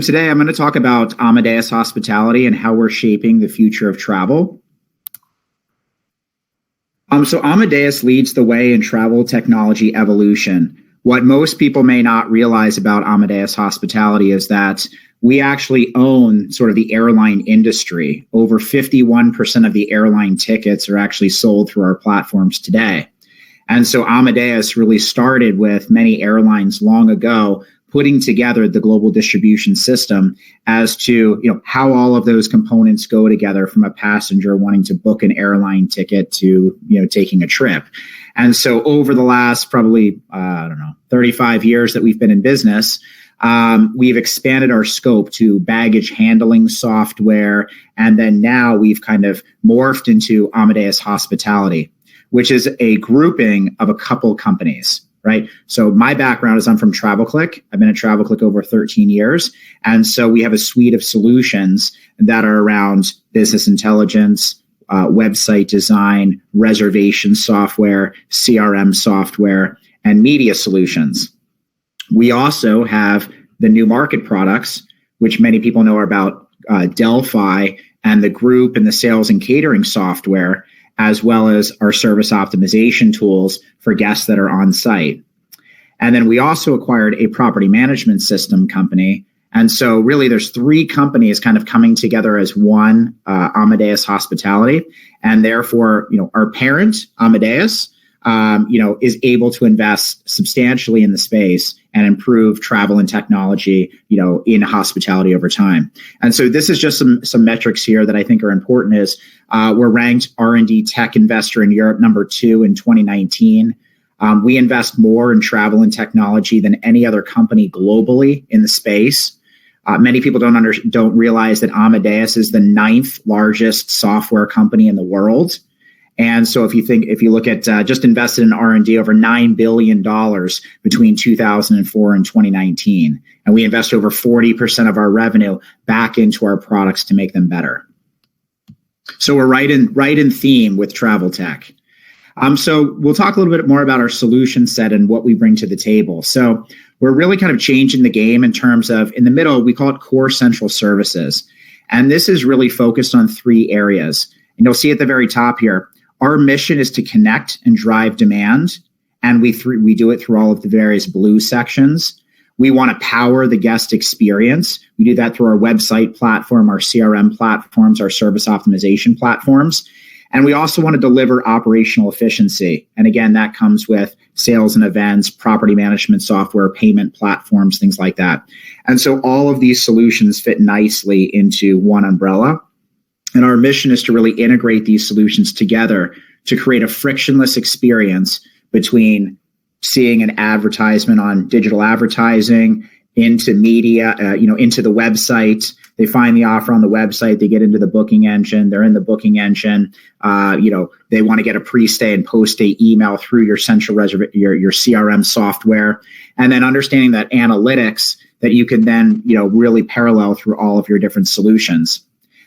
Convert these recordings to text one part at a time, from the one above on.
Today, I'm going to talk about Amadeus Hospitality and how we're shaping the future of travel. So Amadeus leads the way in travel technology evolution. What most people may not realize about Amadeus Hospitality is that we actually own sort of the airline industry. Over 51% of the airline tickets are actually sold through our platforms today. And so Amadeus really started with many airlines long ago, putting together the global distribution system as to how all of those components go together, from a passenger wanting to book an airline ticket to taking a trip. And so over the last probably 35 years that we've been in business, we've expanded our scope to baggage handling software, and then now we've kind of morphed into Amadeus Hospitality, which is a grouping of a couple companies. Right. So my background is I'm from TravelClick. I've been at TravelClick over 13 years. And so we have a suite of solutions that are around business intelligence, website design, reservation software, CRM software, and media solutions. We also have the new market products, which many people know are about Delphi and the group and the sales and catering software, as well as our service optimization tools for guests that are on site. And then we also acquired a property management system company. And so really there's three companies kind of coming together as one, Amadeus Hospitality. And therefore, our parent, Amadeus, is able to invest substantially in the space and improve travel and technology, in hospitality over time. And so this is just some metrics here that I think are important. Is we're ranked R&D tech investor in Europe #2 in 2019. We invest more in travel and technology than any other company globally in the space. Many people don't realize that Amadeus is the 9th largest software company in the world. And so if you look at just invested in R&D over $9 billion between 2004 and 2019, and we invest over 40% of our revenue back into our products to make them better. So we're right in theme with travel tech. So we'll talk a little bit more about our solution set and what we bring to the table. So we're really kind of changing the game in terms of, in the middle, we call it core central services. And this is really focused on 3 areas. And you'll see at the very top here, our mission is to connect and drive demand, and we do it through all of the various blue sections. We want to power the guest experience. We do that through our website platform, our CRM platforms, our service optimization platforms. And we also want to deliver operational efficiency. And again, that comes with sales and events, property management software, payment platforms, things like that. And so all of these solutions fit nicely into one umbrella. And our mission is to really integrate these solutions together to create a frictionless experience between seeing an advertisement on digital advertising, into media, into the website. They find the offer on the website. They get into the booking engine. They're in the booking engine. They want to get a pre-stay and post-stay email through your central your CRM software, and then understanding that analytics that you can then really parallel through all of your different solutions.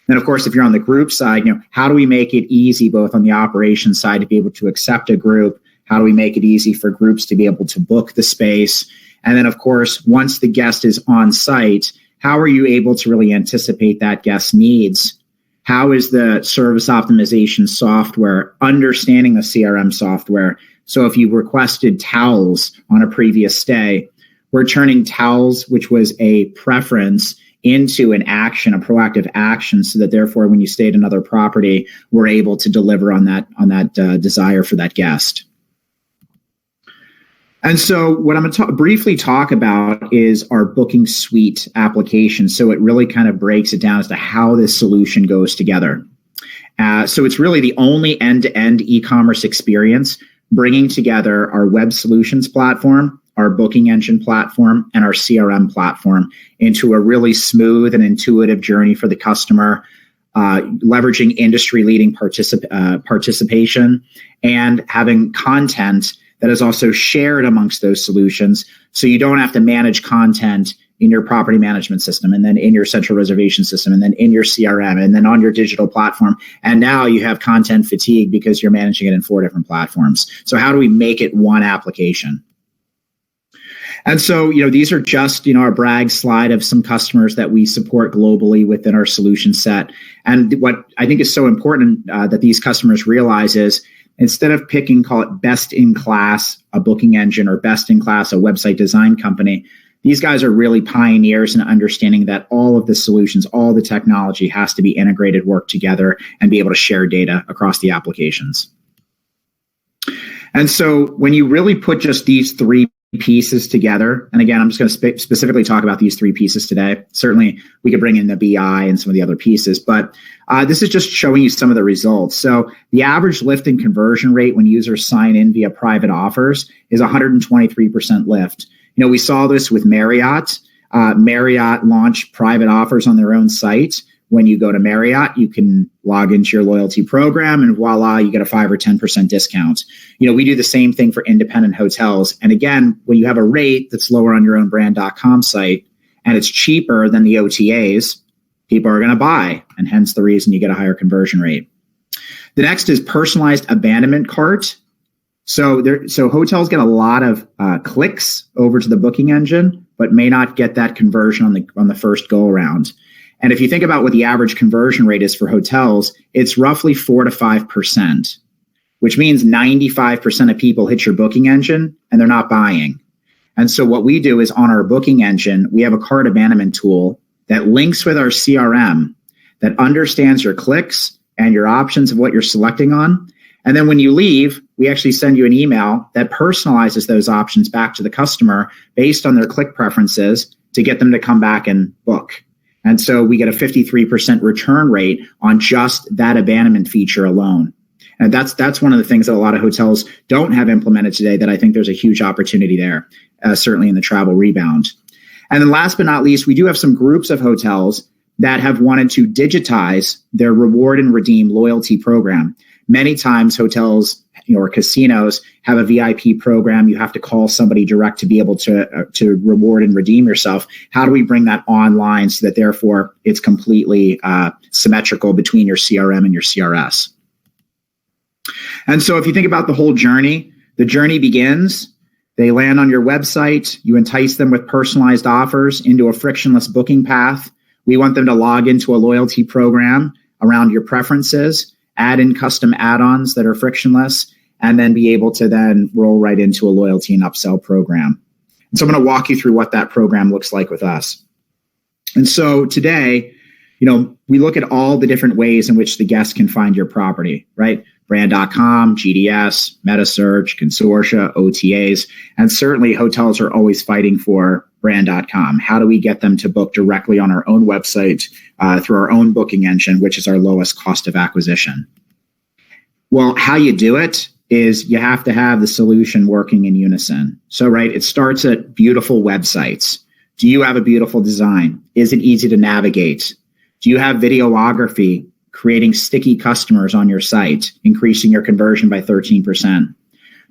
Then, of course, if you're on the group side, how do we make it easy both on the operations side to be able to accept a group? How do we make it easy for groups to be able to book the space? And then, of course, once the guest is on site, how are you able to really anticipate that guest's needs? How is the service optimization software understanding the CRM software? So if you requested towels on a previous stay, we're turning towels, which was a preference, into an action, a proactive action, so that therefore when you stay at another property, we're able to deliver on that desire for that guest. And so what I'm going to briefly talk about is our booking suite application. So it really kind of breaks it down as to how this solution goes together. So it's really the only end-to-end e-commerce experience, bringing together our web solutions platform, our booking engine platform, and our CRM platform into a really smooth and intuitive journey for the customer, leveraging industry-leading participation and having content that is also shared amongst those solutions. So you don't have to manage content in your property management system, and then in your central reservation system, and then in your CRM, and then on your digital platform. And now you have content fatigue because you're managing it in 4 different platforms. So how do we make it one application? And so, these are just, our brag slide of some customers that we support globally within our solution set. And what I think is so important that these customers realize is instead of picking, call it best in class, a booking engine, or best in class, a website design company, these guys are really pioneers in understanding that all of the solutions, all the technology has to be integrated, work together, and be able to share data across the applications. And so when you really put just these three pieces together, and again, I'm just going to specifically talk about these three pieces today. Certainly, we could bring in the BI and some of the other pieces, but this is just showing you some of the results. So the average lift in conversion rate when users sign in via private offers is 123% lift. We saw this with Marriott. Marriott launched private offers on their own site. When you go to Marriott, you can log into your loyalty program and voila, you get a 5 or 10% discount. We do the same thing for independent hotels. And again, when you have a rate that's lower on your own brand.com site and it's cheaper than the OTAs, people are going to buy, and hence the reason you get a higher conversion rate. The next is personalized abandonment cart. So hotels get a lot of clicks over to the booking engine, but may not get that conversion on the first go around. And if you think about what the average conversion rate is for hotels, it's roughly 4 to 5%, which means 95% of people hit your booking engine and they're not buying. And so what we do is on our booking engine, we have a cart abandonment tool that links with our CRM that understands your clicks and your options of what you're selecting on. And then when you leave, we actually send you an email that personalizes those options back to the customer based on their click preferences to get them to come back and book. And so we get a 53% return rate on just that abandonment feature alone. And that's one of the things that a lot of hotels don't have implemented today that I think there's a huge opportunity there, certainly in the travel rebound. And then last but not least, we do have some groups of hotels that have wanted to digitize their reward and redeem loyalty program. Many times hotels or casinos have a VIP program. You have to call somebody direct to be able to reward and redeem yourself. How do we bring that online so that therefore it's completely symmetrical between your CRM and your CRS? And so if you think about the whole journey, the journey begins, they land on your website, you entice them with personalized offers into a frictionless booking path. We want them to log into a loyalty program around your preferences, add in custom add-ons that are frictionless, and then be able to then roll right into a loyalty and upsell program. And so I'm going to walk you through what that program looks like with us. And so today, we look at all the different ways in which the guest can find your property, right? Brand.com, GDS, metasearch, consortia, OTAs, and certainly hotels are always fighting for brand.com. How do we get them to book directly on our own website through our own booking engine, which is our lowest cost of acquisition? Well, how you do it is you have to have the solution working in unison. So, right, it starts at beautiful websites. Do you have a beautiful design? Is it easy to navigate? Do you have videography, creating sticky customers on your site, increasing your conversion by 13%?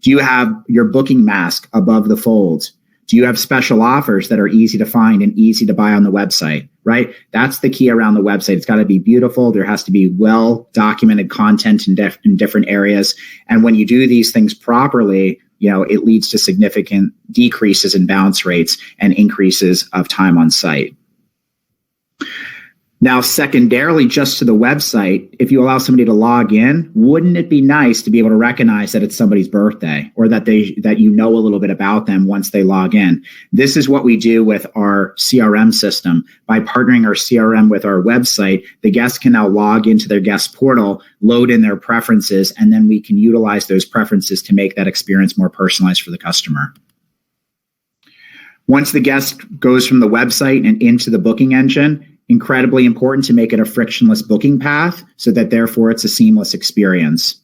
Do you have your booking mask above the fold? Do you have special offers that are easy to find and easy to buy on the website, right? That's the key around the website. It's got to be beautiful. There has to be well-documented content in different areas. And when you do these things properly, it leads to significant decreases in bounce rates and increases of time on site. Now, secondarily, just to the website, if you allow somebody to log in, wouldn't it be nice to be able to recognize that it's somebody's birthday or that you know a little bit about them once they log in? This is what we do with our CRM system. By partnering our CRM with our website, the guests can now log into their guest portal, load in their preferences, and then we can utilize those preferences to make that experience more personalized for the customer. Once the guest goes from the website and into the booking engine, incredibly important to make it a frictionless booking path so that therefore it's a seamless experience.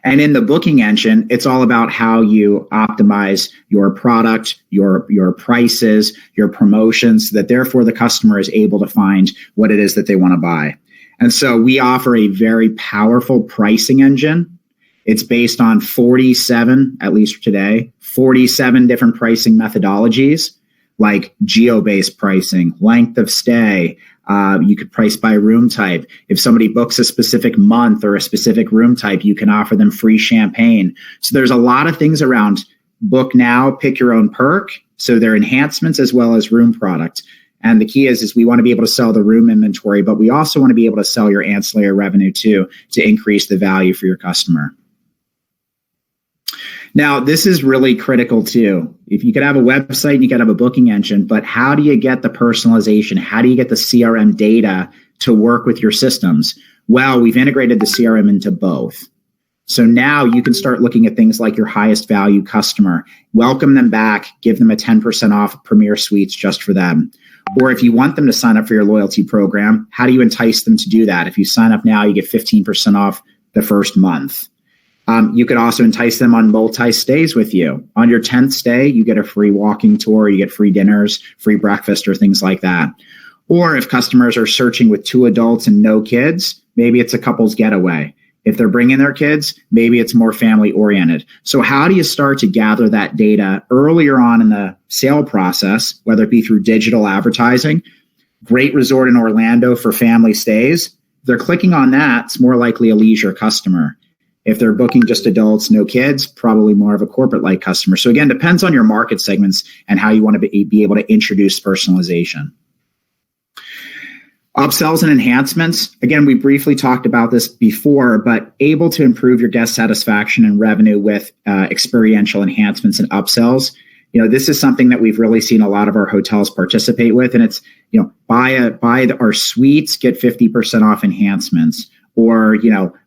And in the booking engine, it's all about how you optimize your product, your prices, your promotions, so that therefore the customer is able to find what it is that they want to buy. And so we offer a very powerful pricing engine. It's based on 47, at least today, 47 different pricing methodologies, like geo-based pricing, length of stay. You could price by room type. If somebody books a specific month or a specific room type, you can offer them free champagne. So there's a lot of things around book now, pick your own perk. So they're enhancements as well as room product. And the key is we want to be able to sell the room inventory, but we also want to be able to sell your ancillary revenue too to increase the value for your customer. Now, this is really critical too. If you could have a website and you could have a booking engine, but how do you get the personalization? How do you get the CRM data to work with your systems? Well, we've integrated the CRM into both. So now you can start looking at things like your highest value customer, welcome them back, give them a 10% off Premier Suites just for them. Or if you want them to sign up for your loyalty program, how do you entice them to do that? If you sign up now, you get 15% off the first month. You could also entice them on multi-stays with you. On your 10th stay, you get a free walking tour, you get free dinners, free breakfast, or things like that. Or if customers are searching with 2 adults and no kids, maybe it's a couple's getaway. If they're bringing their kids, maybe it's more family oriented. So how do you start to gather that data earlier on in the sale process, whether it be through digital advertising? Great resort in Orlando for family stays. If they're clicking on that, it's more likely a leisure customer. If they're booking just adults, no kids, probably more of a corporate-like customer. So again, depends on your market segments and how you want to be able to introduce personalization. Upsells and enhancements. Again, we briefly talked about this before, but able to improve your guest satisfaction and revenue with experiential enhancements and upsells. This is something that we've really seen a lot of our hotels participate with, and it's, buy our suites, get 50% off enhancements, or,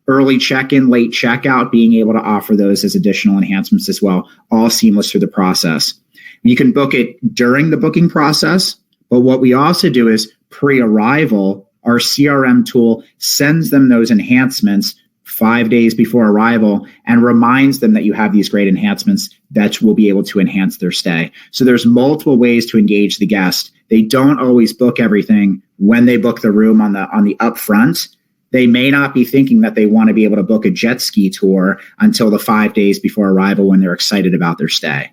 early check-in, late checkout, being able to offer those as additional enhancements as well, all seamless through the process. You can book it during the booking process, but what we also do is pre-arrival, our CRM tool sends them those enhancements 5 days before arrival and reminds them that you have these great enhancements that will be able to enhance their stay. So there's multiple ways to engage the guest. They don't always book everything when they book the room on the upfront. They may not be thinking that they want to be able to book a jet ski tour until the 5 days before arrival when they're excited about their stay.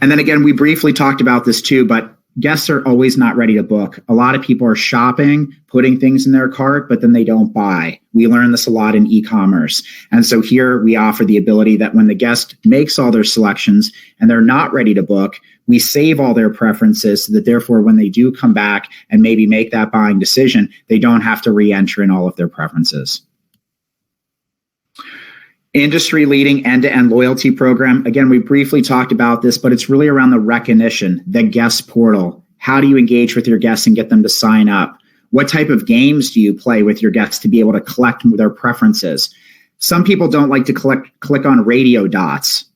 And then again, we briefly talked about this too, but guests are always not ready to book. A lot of people are shopping, putting things in their cart, but then they don't buy. We learn this a lot in e-commerce. And so here we offer the ability that when the guest makes all their selections and they're not ready to book, we save all their preferences so that therefore when they do come back and maybe make that buying decision, they don't have to re-enter in all of their preferences. Industry-leading end-to-end loyalty program. Again, we briefly talked about this, but it's really around the recognition, the guest portal. How do you engage with your guests and get them to sign up? What type of games do you play with your guests to be able to collect their preferences? Some people don't like to click on radio dots.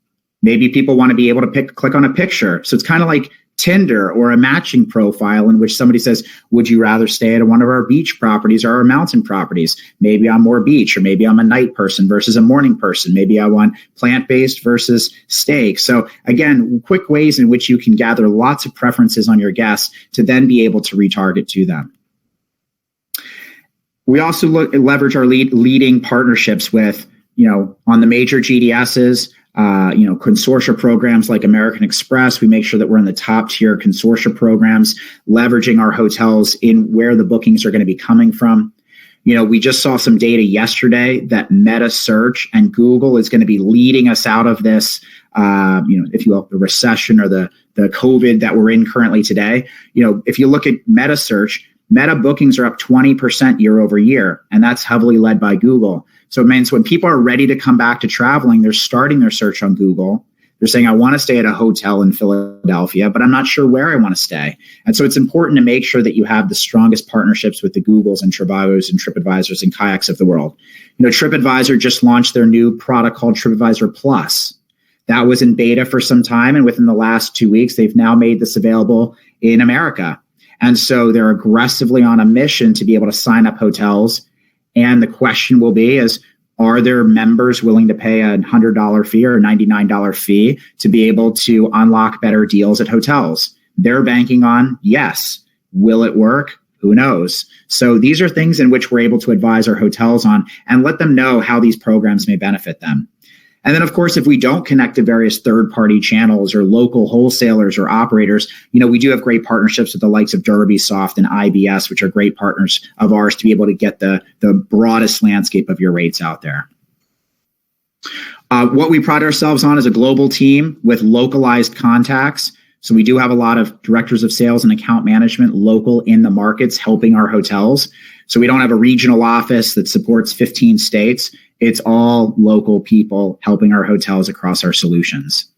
Maybe people want to be able to click on a picture. So it's kind of like Tinder or a matching profile in which somebody says, would you rather stay at one of our beach properties or our mountain properties? Maybe I'm more beach, or maybe I'm a night person versus a morning person. Maybe I want plant-based versus steak. So again, quick ways in which you can gather lots of preferences on your guests to then be able to retarget to them. We also leverage our leading partnerships with, on the major GDSs, consortia programs like American Express. We make sure that we're in the top tier consortia programs, leveraging our hotels in where the bookings are going to be coming from. We just saw some data yesterday that meta search and Google is going to be leading us out of this, if you will, the recession or the COVID that we're in currently today. If you look at meta search, meta bookings are up 20% year over year, and that's heavily led by Google. So it means when people are ready to come back to traveling, they're starting their search on Google. They're saying, I want to stay at a hotel in Philadelphia, but I'm not sure where I want to stay. And so it's important to make sure that you have the strongest partnerships with the Googles and Trivivos and TripAdvisors and Kayaks of the world. TripAdvisor just launched their new product called TripAdvisor Plus. That was in beta for some time, and within the last 2 weeks, they've now made this available in America. And so they're aggressively on a mission to be able to sign up hotels. And the question will be are there members willing to pay a $100 fee or a $99 fee to be able to unlock better deals at hotels? They're banking on yes. Will it work? Who knows? So these are things in which we're able to advise our hotels on and let them know how these programs may benefit them. And then, of course, if we don't connect to various third-party channels or local wholesalers or operators, we do have great partnerships with the likes of Derbysoft and IBS, which are great partners of ours to be able to get the broadest landscape of your rates out there. What we pride ourselves on is a global team with localized contacts. So we do have a lot of directors of sales and account management local in the markets helping our hotels. So we don't have a regional office that supports 15 states. It's all local people helping our hotels across our solutions.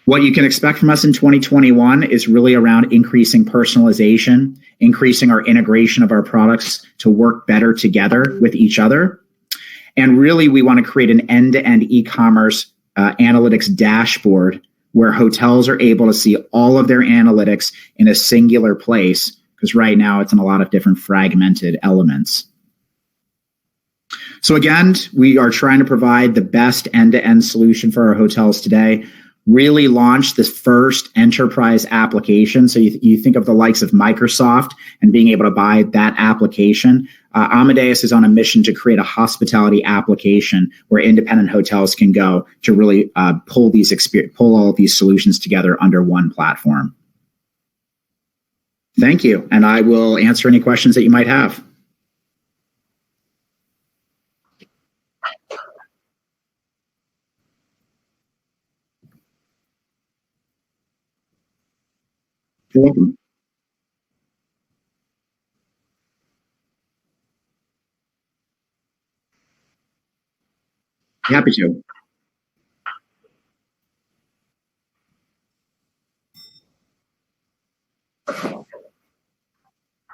What you can expect from us in 2021 is really around increasing personalization, increasing our integration of our products to work better together with each other. And really, we want to create an end-to-end e-commerce analytics dashboard where hotels are able to see all of their analytics in a singular place, because right now it's in a lot of different fragmented elements. So again, we are trying to provide the best end-to-end solution for our hotels today. Really launched this first enterprise application. So you think of the likes of Microsoft and being able to buy that application. Amadeus is on a mission to create a hospitality application where independent hotels can go to really pull all of these solutions together under one platform. Thank you. And I will answer any questions that you might have. You're welcome. Happy to.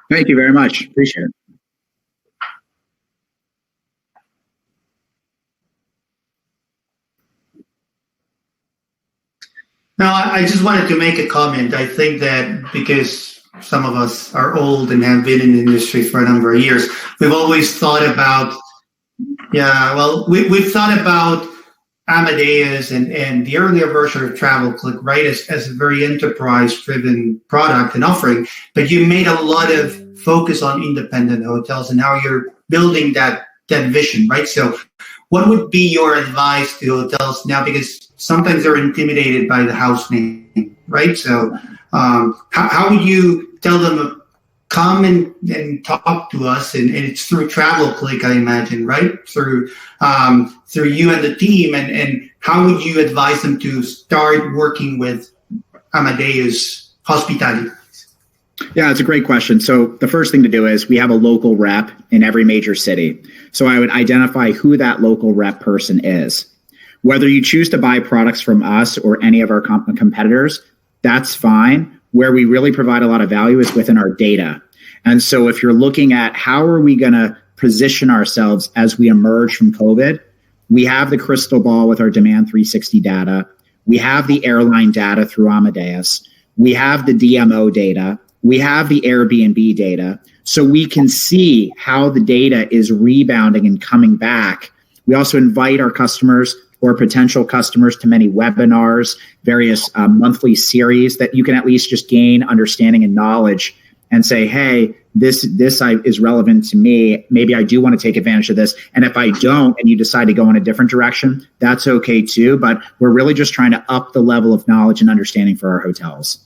Thank you very much. Appreciate it. Now, I just wanted to make a comment. I think that because some of us are old and have been in the industry for a number of years, we've always thought about, we've thought about Amadeus and the earlier version of TravelClick, right, as a very enterprise-driven product and offering. But you made a lot of focus on independent hotels and how you're building that vision, right? So what would be your advice to hotels now? Because sometimes they're intimidated by the house name, right? So how would you tell them, come and talk to us? And it's through TravelClick, I imagine, right? Through you and the team. And how would you advise them to start working with Amadeus Hospitality? Yeah, it's a great question. So the first thing to do is we have a local rep in every major city. So I would identify who that local rep person is. Whether you choose to buy products from us or any of our competitors, that's fine. Where we really provide a lot of value is within our data. And so if you're looking at how are we going to position ourselves as we emerge from COVID, we have the crystal ball with our Demand 360 data. We have the airline data through Amadeus. We have the DMO data. We have the Airbnb data. So we can see how the data is rebounding and coming back. We also invite our customers or potential customers to many webinars, various monthly series that you can at least just gain understanding and knowledge and say, hey, this is relevant to me. Maybe I do want to take advantage of this. And if I don't, and you decide to go in a different direction, that's okay too. But we're really just trying to up the level of knowledge and understanding for our hotels.